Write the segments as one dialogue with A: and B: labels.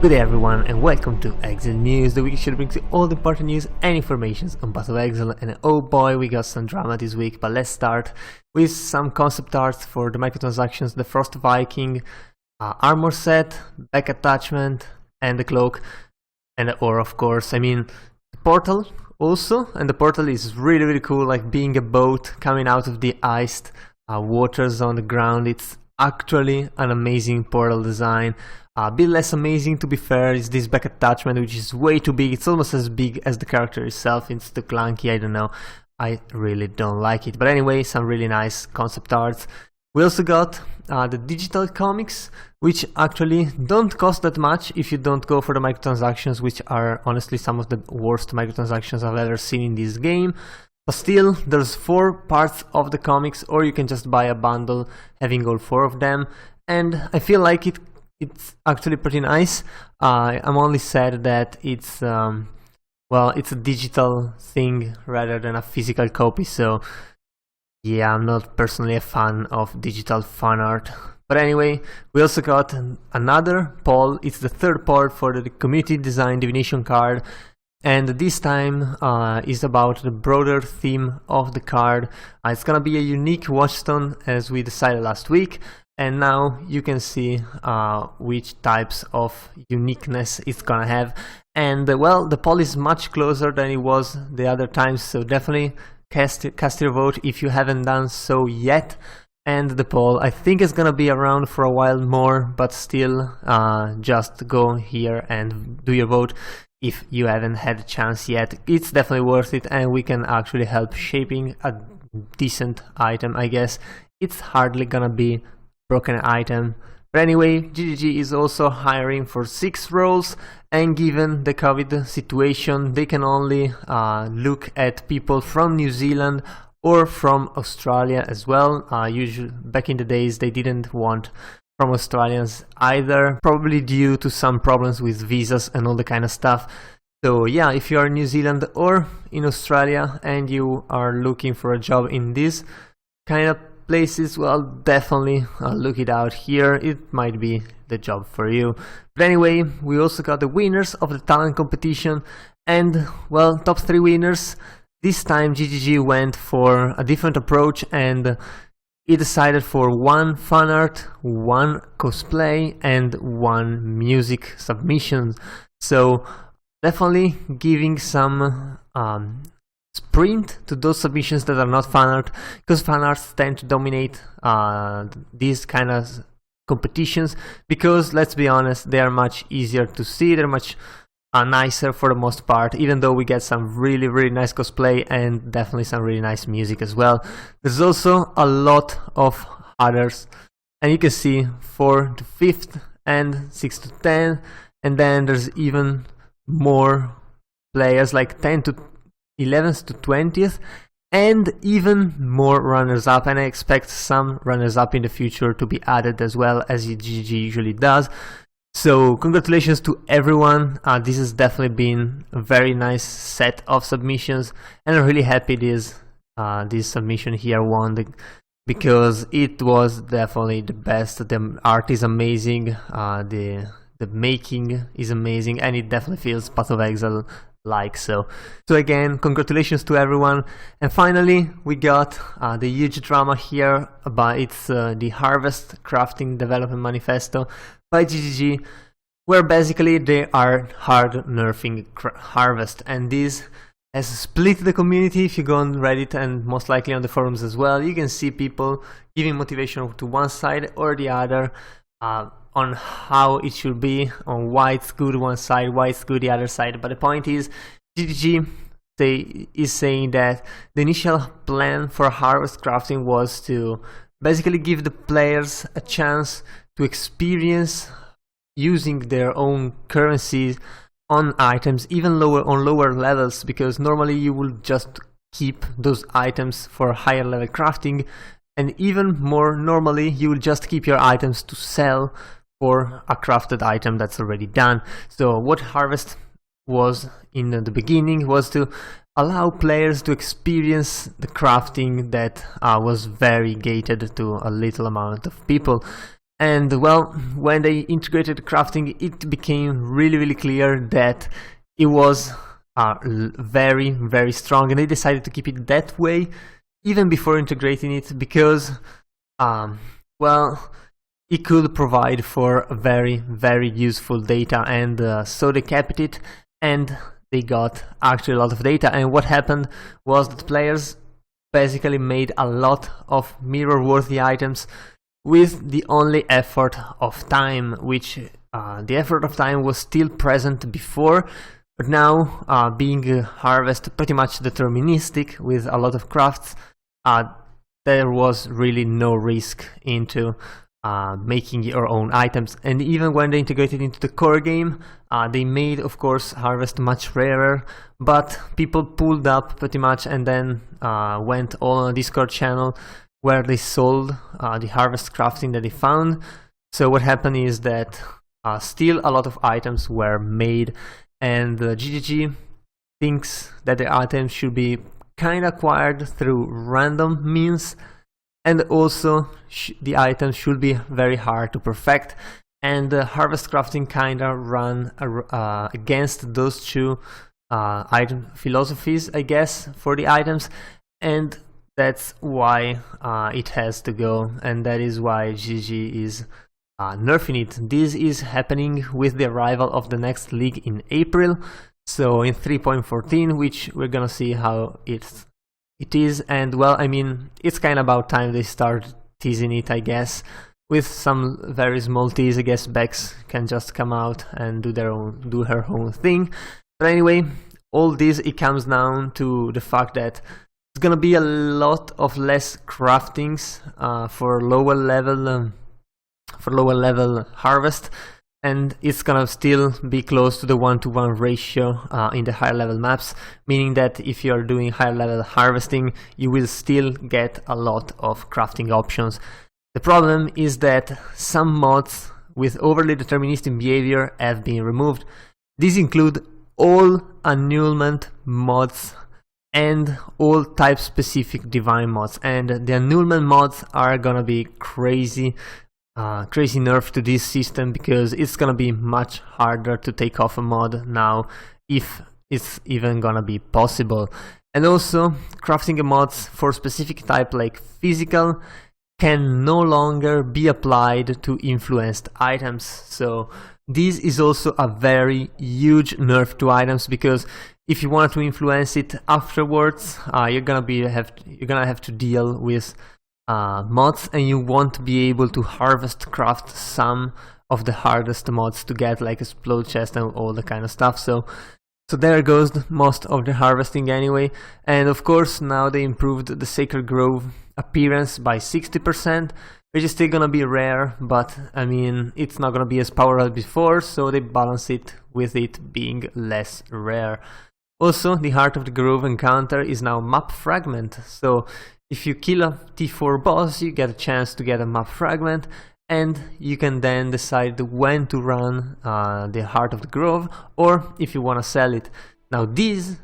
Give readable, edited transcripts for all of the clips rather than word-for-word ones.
A: Good day everyone and welcome to Exile News, the week should bring you all the important news and informations on Path of Exile. And oh boy, we got some drama this week, but let's start with some concept art for the microtransactions, the Frost Viking, armor set, back attachment, and the cloak, and the ore of course. I mean, the portal also, and the portal is really cool, like being a boat coming out of the iced waters on the ground. It's actually an amazing portal design. A bit less amazing, to be fair, is this back attachment, which is way too big. It's almost as big as the character itself. It's too clunky, I don't know. I really don't like it. But anyway, some really nice concept arts. We also got the digital comics, which actually don't cost that much if you don't go for the microtransactions, which are honestly some of the worst microtransactions I've ever seen in this game. But still, there's 4 parts of the comics, or you can just buy a bundle having all 4 of them. And I feel like it's actually pretty nice. I'm only sad that it's well, it's a digital thing rather than a physical copy, so yeah, I'm not personally a fan of digital fan art. But anyway, we also got another poll. It's the 3rd poll for the community design divination card, and this time is about the broader theme of the card. It's gonna be a unique watchstone, as we decided last week. And now you can see which types of uniqueness it's gonna have. And well, the poll is much closer than it was the other times, so definitely cast your vote if you haven't done so yet. And the poll, I think, is gonna be around for a while more, but still, just go here and do your vote if you haven't had a chance yet. It's definitely worth it, and we can actually help shaping a decent item, I guess. It's hardly gonna be broken item. But anyway, GGG is also hiring for 6 roles, and given the COVID situation, they can only look at people from New Zealand or from Australia as well. Usually, back in the days, they didn't want from Australians either, probably due to some problems with visas and all the kind of stuff. So yeah, if you are in New Zealand or in Australia and you are looking for a job in this kind of places, well, definitely look it out here. It might be the job for you. But anyway, we also got the winners of the talent competition, and well, top 3 winners. This time GGG went for a different approach, and it decided for 1 fan art, 1 cosplay, and 1 music submission. So definitely giving some sprint to those submissions that are not fan art, because fan arts tend to dominate these kind of competitions, because let's be honest, they are much easier to see, they're much nicer for the most part, even though we get some really nice cosplay and definitely some really nice music as well. There's also a lot of others, and you can see 4 to 5th and 6 to 10, and then there's even more players like 10 to 11th to 20th, and even more runners-up, and I expect some runners-up in the future to be added as well, as GG usually does. So congratulations to everyone. This has definitely been a very nice set of submissions, and I'm really happy this submission here won, because it was definitely the best. The art is amazing, the making is amazing, and it definitely feels Path of Exile like. So again, congratulations to everyone. And finally, we got the huge drama here about it's the Harvest Crafting Development Manifesto by GGG, where basically they are hard nerfing Harvest, and this has split the community. If you go on Reddit and most likely on the forums as well, you can see people giving motivation to one side or the other, on how it should be, on why it's good one side, why it's good the other side. But the point is, GGG is saying that the initial plan for Harvest Crafting was to basically give the players a chance to experience using their own currencies on items, even on lower levels, because normally you will just keep those items for higher level crafting, and even more normally you will just keep your items to sell for a crafted item that's already done. So what Harvest was in the beginning was to allow players to experience the crafting that was very gated to a little amount of people. And well, when they integrated crafting, it became really clear that it was very strong, and they decided to keep it that way even before integrating it because well, it could provide for very useful data, and so they kept it, and they got actually a lot of data. And what happened was that players basically made a lot of mirror-worthy items with the only effort of time, which the effort of time was still present before, but now being harvest pretty much deterministic with a lot of crafts, there was really no risk into making your own items. And even when they integrated into the core game, they made, of course, harvest much rarer, but people pulled up pretty much and then went all on a Discord channel where they sold the harvest crafting that they found. So what happened is that still a lot of items were made, and GGG thinks that the items should be kind of acquired through random means, and also the items should be very hard to perfect, and harvest crafting kind of run against those two item philosophies, I guess, for the items, and that's why it has to go, and that is why GG is nerfing it. This is happening with the arrival of the next league in April, so in 3.14, which we're gonna see how it is. And well, I mean, it's kind of about time they start teasing it, I guess. With some very small tease, I guess Bex can just come out and do her own thing. But anyway, all this, it comes down to the fact that it's gonna be a lot of less craftings for lower level harvest, and it's gonna still be close to the 1-to-1 ratio in the higher level maps, meaning that if you're doing higher level harvesting, you will still get a lot of crafting options. The problem is that some mods with overly deterministic behavior have been removed. These include all annulment mods and all type-specific divine mods, and the annulment mods are gonna be crazy nerf to this system, because it's gonna be much harder to take off a mod now, if it's even gonna be possible. And also, crafting mods for specific type like physical can no longer be applied to influenced items. So this is also a very huge nerf to items, because if you want to influence it afterwards, you're gonna have to deal with mods, and you won't be able to craft some of the hardest mods to get, like explode chest and all the kind of stuff. So there goes most of the harvesting anyway. And of course, now they improved the Sacred Grove appearance by 60%, which is still gonna be rare, but I mean, it's not gonna be as powerful as before, so they balance it with it being less rare. Also, the Heart of the Grove encounter is now map fragment, so if you kill a T4 boss, you get a chance to get a map fragment, and you can then decide when to run the Heart of the Grove, or if you want to sell it. Now this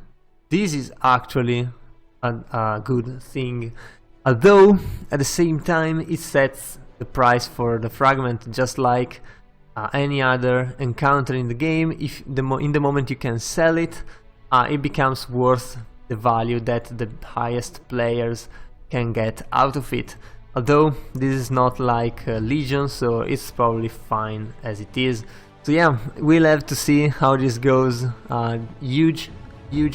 A: is actually a good thing, although at the same time it sets the price for the fragment, just like any other encounter in the game. If in the moment you can sell it, it becomes worth the value that the highest players can get out of it. Although this is not like Legion, so it's probably fine as it is. So yeah, we'll have to see how this goes. Huge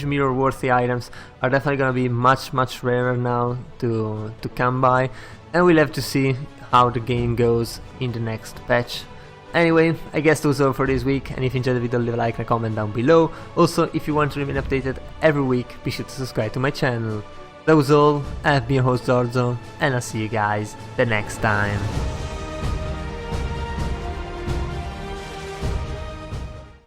A: mirror worthy items are definitely gonna be much rarer now to come by, and we'll have to see how the game goes in the next patch. Anyway, I guess that was all for this week, and if you enjoyed the video, leave a like and a comment down below. Also, if you want to remain updated every week, be sure to subscribe to my channel. That was all. I've been your host Zorzo, and I'll see you guys the next time.